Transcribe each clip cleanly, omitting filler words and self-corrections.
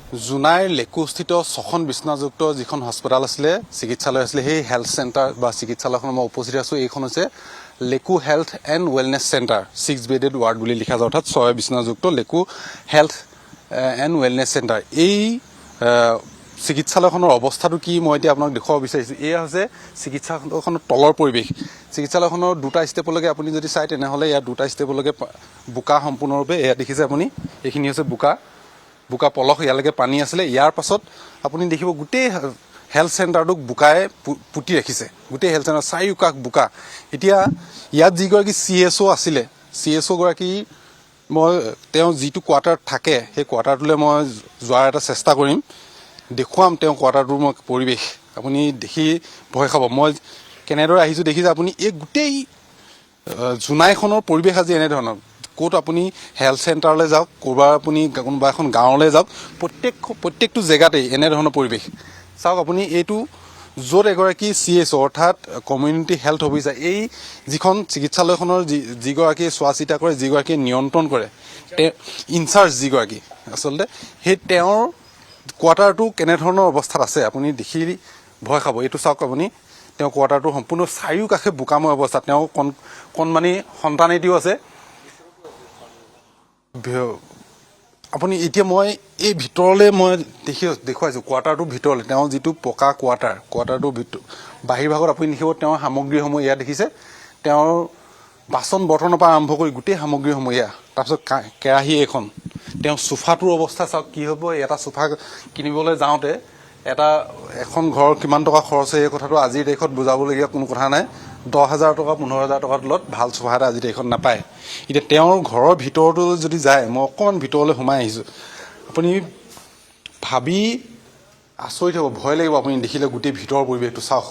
জোনাইৰ লেকুস্থিত 6খন বিছনাযুক্ত যিখন হস্পিটেল আছিলে চিকিৎসালয় আছিলে সেই হেল্থ চেণ্টাৰ বা চিকিৎসালয়খনত মই উপস্থিত আছোঁ। এইখন হৈছে Leku health and wellness centre 6 bedded ward বুলি লিখা যায়, অৰ্থাৎ 6 বিছনাযুক্ত Leku health and wellness centre. এই চিকিৎসালয়খনৰ অৱস্থাটো কি মই এতিয়া আপোনাক দেখুৱাব বিচাৰিছোঁ। এয়া হৈছে চিকিৎসালয়খনৰ তলৰ পৰিৱেশ। চিকিৎসালয়খনৰ দুটা ষ্টেপলৈকে আপুনি যদি চায় তেনেহ'লে ইয়াত দুটা ষ্টেপলৈকে বোকা সম্পূৰ্ণৰূপে এয়া দেখিছে আপুনি, এইখিনি হৈছে বোকা পলস, ইয়ালৈকে পানী আছিলে। ইয়াৰ পাছত আপুনি দেখিব গোটেই হেল্থ চেণ্টাৰটোক বোকাই পুতি ৰাখিছে, গোটেই হেল্থ চেণ্টাৰ চাৰিওকাষ বোকা। এতিয়া ইয়াত যিগৰাকী CSO আছিলে, CSO গৰাকী মই তেওঁ যিটো কোৱাৰ্টাৰত থাকে সেই কোৱাৰ্টাৰটোলৈ মই যোৱাৰ এটা চেষ্টা কৰিম, দেখুৱাম তেওঁ কোৱাৰ্টাৰটোৰ মই পৰিৱেশ। আপুনি দেখি ভয় খাব। মই কেনেদৰে আহিছোঁ দেখিছে আপুনি। এই গোটেই জোনাইখনৰ পৰিৱেশ আজি এনেধৰণৰ। ক'ত আপুনি হেল্থ চেণ্টাৰলৈ যাওক, ক'ৰবাৰ আপুনি কোনোবা এখন গাঁৱলৈ যাওক, প্ৰত্যেকটো জেগাতেই এনেধৰণৰ পৰিৱেশ। চাওক আপুনি, এইটো য'ত এগৰাকী CSO অৰ্থাৎ কমিউনিটি হেল্থ অফিচাৰ, এই যিখন চিকিৎসালয়খনৰ যিগৰাকীয়ে চোৱা চিতা কৰে, যিগৰাকীয়ে নিয়ন্ত্ৰণ কৰে, ইনচাৰ্জ যিগৰাকী আচলতে, সেই তেওঁৰ কোৱাৰ্টাৰটো কেনেধৰণৰ অৱস্থাত আছে আপুনি দেখি ভয় খাব। এইটো চাওক আপুনি, তেওঁ কোৱাৰ্টাৰটো সম্পূৰ্ণ চাৰিওকাষে বোকাময় অৱস্থাত। তেওঁ কণমানি সন্তান এটিও আছে। আপুনি এতিয়া মই এই ভিতৰলৈ মই দেখুৱাইছোঁ কোৱাৰ্টাৰটোৰ ভিতৰলৈ, তেওঁ যিটো পকা কোৱাৰ্টাৰটোৰ বাহিৰ ভাগত আপুনি দেখিব তেওঁৰ সামগ্ৰীসমূহ। এয়া দেখিছে তেওঁৰ বাচন বৰ্তনৰ পৰা আৰম্ভ কৰি গোটেই সামগ্ৰীসমূহ এয়া। তাৰপিছত কেৰাহী এখন, তেওঁ চোফাটোৰ অৱস্থা চাওক কি হ'ব। এটা চোফা কিনিবলৈ যাওঁতে এখন ঘৰৰ কিমান টকা খৰচ হয় এই কথাটো আজিৰ তাৰিখত বুজাবলগীয়া কোনো কথা নাই। 10,000 টকা 15,000 টকাৰ তলত ভাল চোফা এটা আজিৰ তাৰিখত নাপায়। এতিয়া তেওঁৰ ঘৰৰ ভিতৰতো যদি যায়, মই অকণমান ভিতৰলৈ সোমাই আহিছোঁ, আপুনি ভাবি আচৰিত হ'ব, ভয় লাগিব আপুনি দেখিলে গোটেই ভিতৰৰ পৰিৱেশটো চাওক।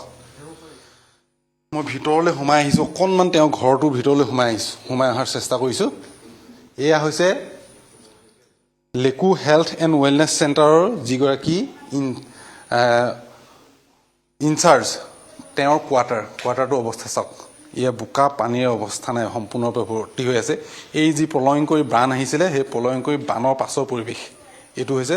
মই ভিতৰলৈ সোমাই আহিছোঁ, অকণমান তেওঁ ঘৰটোৰ ভিতৰলৈ সোমাই অহাৰ চেষ্টা কৰিছোঁ। এয়া হৈছে লেকু হেল্থ এণ্ড ৱেলনেছ চেণ্টাৰৰ যিগৰাকী ইনচাৰ্জ, তেওঁৰ কোৱাৰ্টাৰটোৰ অৱস্থা চাওক। এয়া বোকা পানীৰ অৱস্থা নাই, সম্পূৰ্ণৰূপে ভৰ্তি হৈ আছে। এই যি প্ৰলয়ংকৰী বান আহিছিলে, সেই প্ৰলয়ংকৰী বানৰ পাছৰ পৰিৱেশ এইটো হৈছে।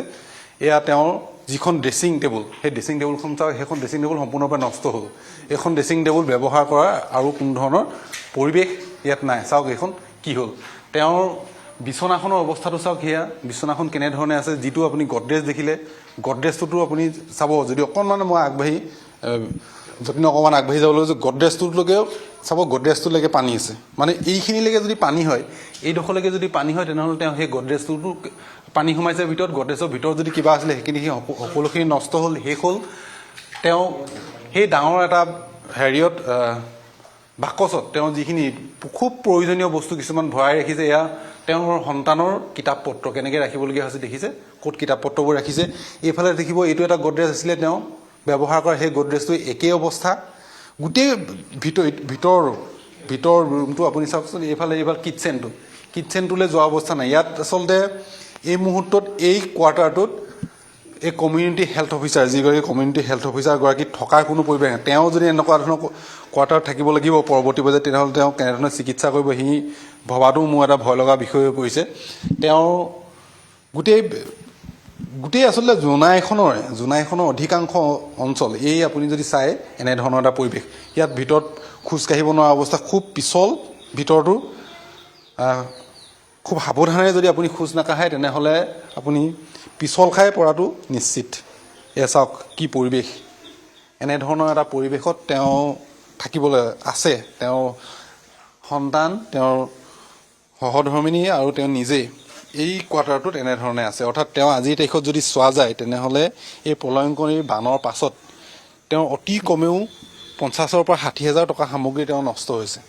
এয়া তেওঁৰ যিখন ড্ৰেছিং টেবুল, সেই ড্ৰেছিং টেবুলখন চাওক, সেইখন ড্ৰেছিং টেবুল সম্পূৰ্ণৰূপে নষ্ট হ'ল। এইখন ড্ৰেছিং টেবুল ব্যৱহাৰ কৰা আৰু কোনো ধৰণৰ পৰিৱেশ ইয়াত নাই। চাওক এইখন কি হ'ল। তেওঁৰ বিচনাখনৰ অৱস্থাটো চাওক, সেয়া বিচনাখন কেনেধৰণে আছে। যিটো আপুনি গডৰেজ দেখিলে, গডৰেজটোতো আপুনি চাব, যদি অকণমান মই যদি অকণমান আগবাঢ়ি যাবলৈ কৈছোঁ, গডৰেজটোলৈকেও চাব, গডৰেজটোলৈকে পানী আছে। মানে এইখিনিলৈকে যদি পানী হয়, এইডোখৰলৈকে যদি পানী হয়, তেনেহ'লে তেওঁ সেই গডৰেজটোতো পানী সোমাইছে ভিতৰত। গডৰেজৰ ভিতৰত যদি কিবা আছিলে সেইখিনি সকলোখিনি নষ্ট হ'ল, শেষ হ'ল। তেওঁ সেই ডাঙৰ এটা বাকচত তেওঁ যিখিনি খুব প্ৰয়োজনীয় বস্তু কিছুমান ভৰাই ৰাখিছে। এয়া তেওঁৰ সন্তানৰ কিতাপ পত্ৰ কেনেকৈ ৰাখিবলগীয়া হৈছে দেখিছে, ক'ত কিতাপ পত্ৰবোৰ ৰাখিছে। এইফালে দেখিব এইটো এটা গডৰেজ আছিলে তেওঁ ব্যৱহাৰ কৰা, সেই গডৰেজটো একেই অৱস্থা। গোটেই ভিতৰ ৰুমটো আপুনি চাওকচোন। এইফালে কিটচেনটোলৈ যোৱা অৱস্থা নাই। ইয়াত আচলতে এই মুহূৰ্তত এই কোৱাৰ্টাৰটোত এই কমিউনিটি হেল্থ অফিচাৰ, যিগৰাকী কমিউনিটি হেল্থ অফিচাৰগৰাকী থকাৰ কোনো পৰিৱেশ নাই। তেওঁ যদি এনেকুৱা ধৰণৰ কোৱাৰ্টাৰত থাকিব লাগিব পৰৱৰ্তী পৰ্যায়ত, তেনেহ'লে তেওঁ কেনেধৰণে চিকিৎসা কৰিব, সি ভবাটো মোৰ এটা ভয় লগা বিষয় হৈ পৰিছে। তেওঁ গোটেই আচলতে জোনাইখনৰ অধিকাংশ অঞ্চল এই আপুনি যদি চায় এনেধৰণৰ এটা পৰিৱেশ। ইয়াত ভিতৰত খোজকাঢ়িব নোৱাৰা অৱস্থা, খুব পিছল ভিতৰটো। খুব সাৱধানেৰে যদি আপুনি খোজ নাকাঢ়ে তেনেহ'লে আপুনি পিছল খাই পৰাটো নিশ্চিত। এয়া চাওক কি পৰিৱেশ। এনেধৰণৰ এটা পৰিৱেশত তেওঁ থাকিবলৈ আছে। তেওঁৰ সন্তান, তেওঁৰ সহধৰ্মিনী আৰু তেওঁ নিজেই এই কোৱাৰ্টাৰটোত এনেধৰণে আছে। অৰ্থাৎ তেওঁ আজিৰ তাৰিখত যদি চোৱা যায় তেনেহ'লে এই প্ৰলয়ংকৰী বানৰ পাছত তেওঁ অতি কমেও 50,000 পৰা 60,000 টকা সামগ্ৰী তেওঁ নষ্ট হৈছে।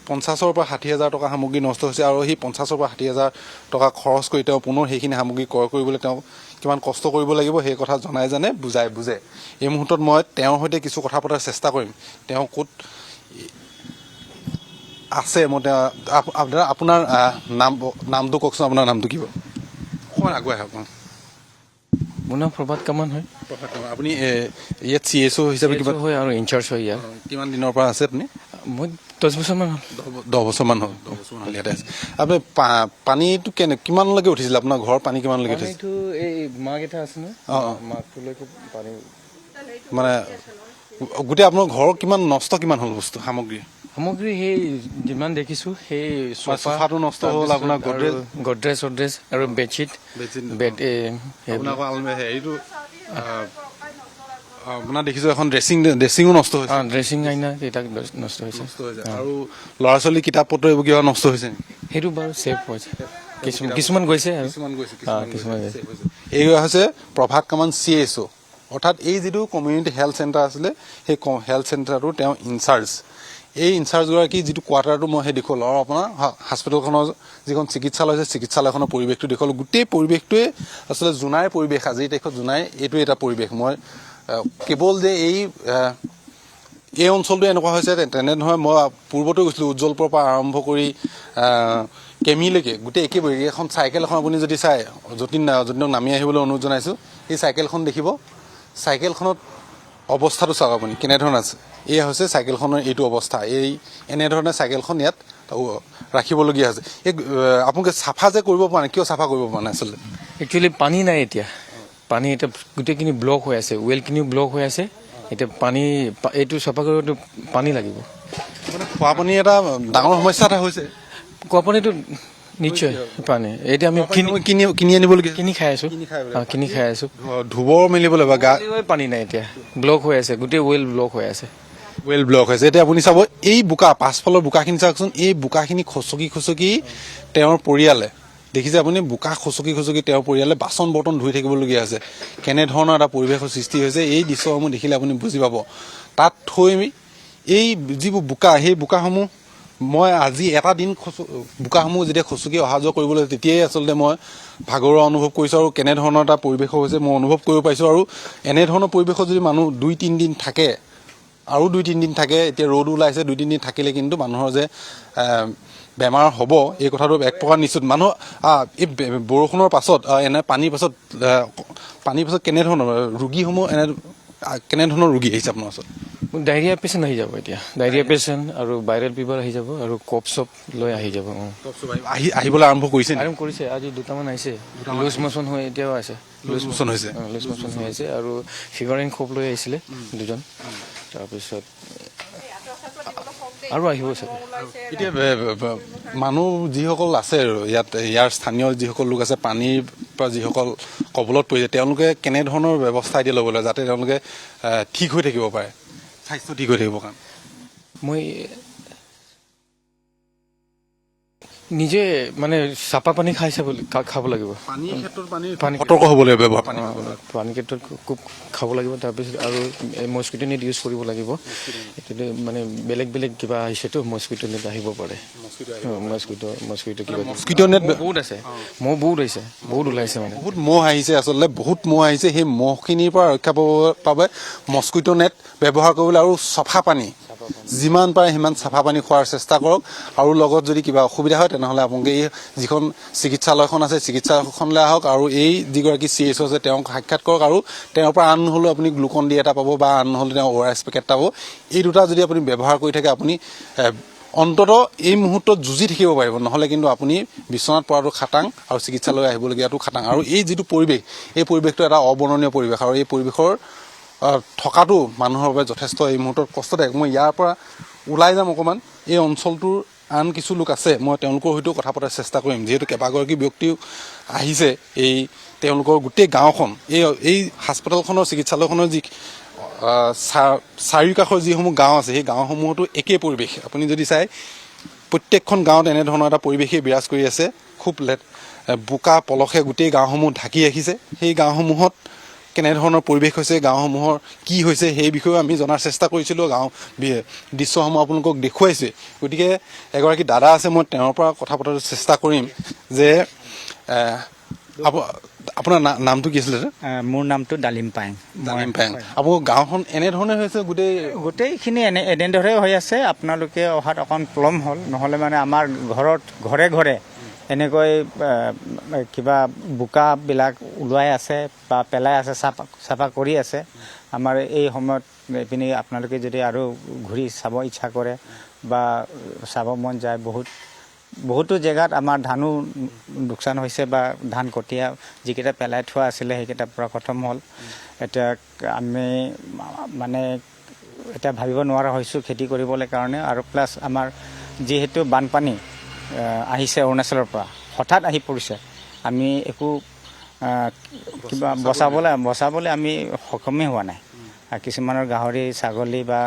50,000 পৰা 60,000 টকা সামগ্ৰী নষ্ট হৈছে। আৰু সেই 50,000 পৰা 60,000 টকা খৰচ কৰি তেওঁ পুনৰ সেইখিনি সামগ্ৰী ক্ৰয় কৰিবলৈ তেওঁ কিমান কষ্ট কৰিব লাগিব সেই কথা বুজে। এই মুহূৰ্তত মই তেওঁৰ সৈতে কিছু কথা পতাৰ চেষ্টা কৰিম। তেওঁ ক'ত আছে, মই আপোনাৰ নামটো কওকচোন। আপোনাৰ নামটো কি বাৰু? অকণমান আগুৱাই আহক। মোৰ নাম প্ৰভাত কামান হয়। আপুনি ইয়াত CSO হিচাপে কিবা হয় আৰু ইনচাৰ্জ হয় ইয়াত। কিমান দিনৰ পৰা আছে আপুনি? মই 10 বছৰমান হ'ল। 10 বছৰমান হ'ল। 10 বছৰমান হ'ল ইয়াতে আছে। আপুনি পানীটো কিমানলৈকে উঠিছিলে? আপোনাৰ ঘৰৰ পানী কিমানলৈকে উঠিছিল? এইটো এই মাক এটা আছে নহয় মাকটোলৈকে পানী মানে গোটেই আপোনাৰ ঘৰৰ কিমান নষ্ট কিমান হ'ল বস্তু সামগ্ৰী সামগ্ৰী সেই যিমান দেখিছোঁ সেই চোফাটো নষ্ট হ'ল আপোনাৰ গডৰেজ চডৰেজ আৰু বেডশ্বীট বেড আপোনাৰ আকৌ হেৰিটো আপোনাৰ দেখিছোঁ এখন ড্ৰেছিঙো নষ্ট হৈছে ড্ৰেছিং আইনা কেইটা নষ্ট হৈছে আৰু ল'ৰা ছোৱালী কিতাপ পত্ৰ এইবোৰ কিবা নষ্ট হৈছে সেইটো বাৰু ছেফ হৈছে কিছুমান গৈছে আৰু কিছুমান গৈছে এই হৈছে প্ৰভাত কামান CSO অৰ্থাৎ এই যিটো কমিউনিটি হেল্থ চেণ্টাৰ আছিলে সেই হেল্থ চেণ্টাৰটোৰ তেওঁ ইনচাৰ্জ এই ইনচাৰ্জগৰাকী যিটো কোৱাৰ্টাৰটো মই সেই দেখুৱালোঁ আৰু আপোনাৰ হস্পিটেলখনৰ যিখন চিকিৎসালয় আছে চিকিৎসালয়খনৰ পৰিৱেশটো দেখুৱালোঁ গোটেই পৰিৱেশটোৱে আচলতে জোনাই পৰিৱেশ আজিৰ তাৰিখত জোনাই এইটোৱে এটা পৰিৱেশ মই কেৱল যে এই অঞ্চলটো এনেকুৱা হৈছে তেনেধৰণে মই পূৰ্বতো গৈছিলোঁ উজ্জ্বলপুৰৰ পৰা আৰম্ভ কৰি কেমিলৈকে গোটেই একেবাৰে এখন চাইকেল এখন আপুনি যদি চাই যতীনক নামি আহিবলৈ অনুৰোধ জনাইছোঁ এই চাইকেলখন দেখিব চাইকেলখনত অৱস্থাটো চাওক আপুনি কেনেধৰণে আছে এয়া হৈছে চাইকেলখনৰ এইটো অৱস্থা এনেধৰণে চাইকেলখন ইয়াত ৰাখিবলগীয়া হৈছে এই আপোনালোকে চাফা যে কৰিব পৰা নাই কিয় চাফা কৰিব পৰা নাই আচলতে একচুৱেলি পানী নাই এতিয়া পানী এতিয়া গোটেইখিনি ব্লক হৈ আছে ৱেলখিনিও ব্লক হৈ আছে এতিয়া পানী এইটো চাফা কৰিবলৈ পানী লাগিব মানে খোৱা পানী এটা ডাঙৰ সমস্যা এটা হৈছে খোৱা পানীটো নিশ্চয় পানী এতিয়া আমি কিনি আনিবলগীয়া কিনি খাই আছো ধুব মেলিবলৈ বা গা পানী নাই এতিয়া ব্লক হৈ আছে গোটেই ৱেল ব্লক হৈ আছে এতিয়া আপুনি চাব এই বোকা পাছফালৰ বোকাখিনি চাওকচোন এই বোকাখিনি খচকি তেওঁৰ পৰিয়ালে দেখিছে আপুনি বোকা খচকি তেওঁৰ পৰিয়ালে বাচন বৰ্তন ধুই থাকিবলগীয়া হৈছে কেনেধৰণৰ এটা পৰিৱেশৰ সৃষ্টি হৈছে এই দৃশ্যসমূহ দেখিলে আপুনি বুজি পাব তাত থৈ এই যিবোৰ বোকা সেই বোকাসমূহ মই আজি এটা দিন বোকাসমূহ যেতিয়া খচকি অহা যোৱা কৰিবলৈ তেতিয়াই আচলতে মই ভাগৰুৱা অনুভৱ কৰিছোঁ আৰু কেনেধৰণৰ এটা পৰিৱেশ হৈছে মই অনুভৱ কৰিব পাৰিছোঁ আৰু এনেধৰণৰ পৰিৱেশত যদি মানুহ 2-3 দিন থাকে আৰু 2-3 দিন থাকে এতিয়া ৰ'দ ওলাইছে 2-3 দিন থাকিলে কিন্তু মানুহৰ যে বেমাৰ হ'ব এই কথাটো এক প্ৰকাৰ নিশ্চিত মানুহ এই বৰষুণৰ পাছত পানীৰ পাছত কেনেধৰণৰ ৰোগীসমূহ কেনেধৰণৰ ৰোগী আহিছে আপোনাৰ ওচৰত ডায়েৰিয়া পেচেণ্ট আহি যাব এতিয়া ডায়েৰিয়া পেচেণ্ট আৰু ভাইৰেল ফিভাৰ আহি যাব আৰু কফ চপ লৈ আহি যাব আহিবলৈ আৰম্ভ কৰিছে আজি দুটামান আহিছে লুজ মোচন হৈ এতিয়াও আছে লুজ মোচন হৈ আছে আৰু ফিভাৰিং কফ লৈ আহিছিলে দুজন তাৰপিছত আৰু আহিব চাগে এতিয়া মানুহ যিসকল আছে আৰু ইয়াৰ স্থানীয় যিসকল লোক আছে পানীৰ পৰা যিসকল কবলত পৰিছে তেওঁলোকে কেনেধৰণৰ ব্যৱস্থা এতিয়া ল'ব লাগে যাতে তেওঁলোকে ঠিক হৈ থাকিব পাৰে স্বাস্থ্য ঠিক হৈ থাকিব কাৰণে মই নিজে মানে চাফা পানী খাব লাগিব সতৰ্ক হ'ব লাগিব পানীৰ ক্ষেত্ৰত খুব খাব লাগিব তাৰপিছত আৰু মস্কিটো নেট ইউজ কৰিব লাগিব এইটো মানে বেলেগ কিবা আহিছেতো মস্কিটো নেট আহিব পাৰে মস্কিটো নেট বহুত আছে মহ বহুত ওলাইছে মানে বহুত মহ আহিছে আচলতে বহুত মহ আহিছে সেই মহখিনিৰ পৰা ৰক্ষা পাবৰ বাবে মস্কিটো নেট ব্যৱহাৰ কৰিবলৈ আৰু চফা পানী যিমান পাৰে সিমান চাফা পানী খোৱাৰ চেষ্টা কৰক আৰু লগত যদি কিবা অসুবিধা হয় তেনেহ'লে আপোনালোকে এই যিখন চিকিৎসালয়খন আছে চিকিৎসালয়খনলৈ আহক আৰু এই যিগৰাকী CSO আছে তেওঁক সাক্ষাৎ কৰক আৰু তেওঁৰ পৰা আন নহ'লেও আপুনি গ্লুকন ডি এটা পাব বা আন নহ'লে তেওঁ ORS পেকেট পাব এই দুটা যদি আপুনি ব্যৱহাৰ কৰি থাকে আপুনি অন্ততঃ এই মুহূৰ্তত যুঁজি থাকিব পাৰিব নহ'লে কিন্তু আপুনি বিচনাত পৰাটো খাটাং আৰু চিকিৎসালয় আহিবলগীয়াটো খাটাং আৰু এই যিটো পৰিৱেশ এই পৰিৱেশটো এটা অবৰ্ণনীয় পৰিৱেশ আৰু এই পৰিৱেশৰ থকাটো মানুহৰ বাবে যথেষ্ট এই মুহূৰ্তত কষ্টদায়ক মই ইয়াৰ পৰা ওলাই যাম অকণমান এই অঞ্চলটোৰ আন কিছু লোক আছে মই তেওঁলোকৰ সৈতেও কথা পতাৰ চেষ্টা কৰিম যিহেতু কেইবাগৰাকী ব্যক্তিও আহিছে তেওঁলোকৰ গোটেই গাঁওখন এই হাস্পতালখনৰ চিকিৎসালয়খনৰ যি চাৰিওকাষৰ যিসমূহ গাঁও আছে সেই গাঁওসমূহতো একেই পৰিৱেশ আপুনি যদি চাই প্ৰত্যেকখন গাঁৱত এনেধৰণৰ এটা পৰিৱেশেই বিৰাজ কৰি আছে খুব বোকা পলসে গোটেই গাঁওসমূহ ঢাকি ৰাখিছে সেই গাঁওসমূহত কেনেধৰণৰ পৰিৱেশ হৈছে গাঁওসমূহৰ কি হৈছে সেই বিষয়েও আমি জনাৰ চেষ্টা কৰিছিলোঁ গাঁও দৃশ্যসমূহ আপোনালোকক দেখুৱাইছে গতিকে এগৰাকী দাদা আছে মই তেওঁৰ পৰা কথা পতাৰ চেষ্টা কৰিম যে আপোনাৰ নামটো কি আছিলে মোৰ নামটো ডালিম পায়েং আপোনাৰ গাঁওখন এনেধৰণে হৈছে গোটেইখিনি এনেদৰে হৈ আছে আপোনালোকে অহাত অকণ পলম হ'ল নহ'লে মানে আমাৰ ঘৰে ঘৰে এনেকৈ কিবা বোকাবিলাক ওলোৱাই আছে বা পেলাই আছে চাফা কৰি আছে আমাৰ এই সময়ত এইপিনে আপোনালোকে যদি আৰু ঘূৰি চাব ইচ্ছা কৰে বা চাব মন যায় বহুত বহুতো জেগাত আমাৰ ধানো লোকচান হৈছে বা ধান কঠীয়া যিকেইটা পেলাই থোৱা আছিলে সেইকেইটা পূৰা খতম হ'ল এতিয়া আমি মানে এতিয়া ভাবিব নোৱাৰা হৈছোঁ খেতি কৰিবলৈ কাৰণে আৰু প্লাছ আমাৰ যিহেতু বানপানী আহিছে অৰুণাচলৰ পৰা হঠাৎ আহি পৰিছে আমি একো কিবা বচাবলৈ আমি সক্ষমেই হোৱা নাই কিছুমানৰ গাহৰি ছাগলী বা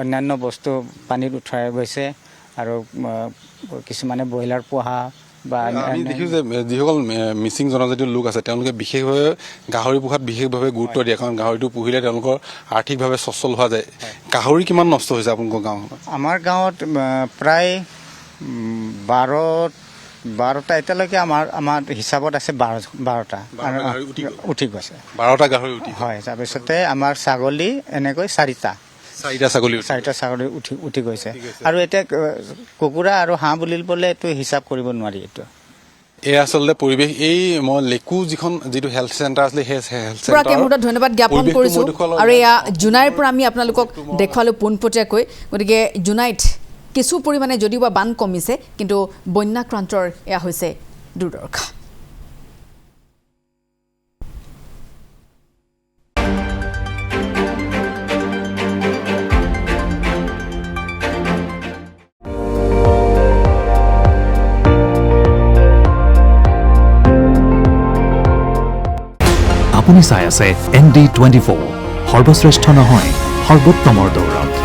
অন্যান্য বস্তু পানীত উঠাই গৈছে আৰু কিছুমানে ব্ৰইলাৰ পোহা বা আমি দেখিছোঁ যে যিসকল মিচিং জনজাতীয় লোক আছে তেওঁলোকে বিশেষভাৱে গাহৰি পোহাত বিশেষভাৱে গুৰুত্ব দিয়ে কাৰণ গাহৰিটো পুহিলে তেওঁলোকৰ আৰ্থিকভাৱে সচ্ছল হোৱা যায় গাহৰি কিমান নষ্ট হৈছে আপোনালোকৰ গাঁৱত আমাৰ গাঁৱত প্ৰায় 12টা এতিয়ালৈকে আমাৰ হিচাপত আছে 12টা উঠি গৈছে 12টা গাহৰি উঠি হয় তাৰপিছতে আমাৰ ছাগলী এনেকৈ 4টা ছাগলী উঠি গৈছে আৰু এতিয়া কুকুৰা আৰু হাঁহ বুলিবলৈ এইটো হিচাপ কৰিব নোৱাৰি এইটো এই আচলতে পৰিৱেশ এই মই লেকু যিটো হেল্থ চেণ্টাৰ আছিলে সেই হেল্থ পুৰা চেণ্টাৰ মুহূৰ্তত ধন্যবাদ জ্ঞাপন কৰিছোঁ আৰু এয়া জোনাইৰ পৰা আমি আপোনালোকক দেখুৱালোঁ পোনপটীয়াকৈ গতিকে জোনাইত কিছু পৰিমাণে যদিও বা বান কমিছে কিন্তু বন্যাক্ৰান্তৰ এয়া হৈছে দুৰ্দশা আপুনি চাই আছে ND24 সৰ্বশ্ৰেষ্ঠ নহয় সৰ্বোত্তমৰ দৌৰত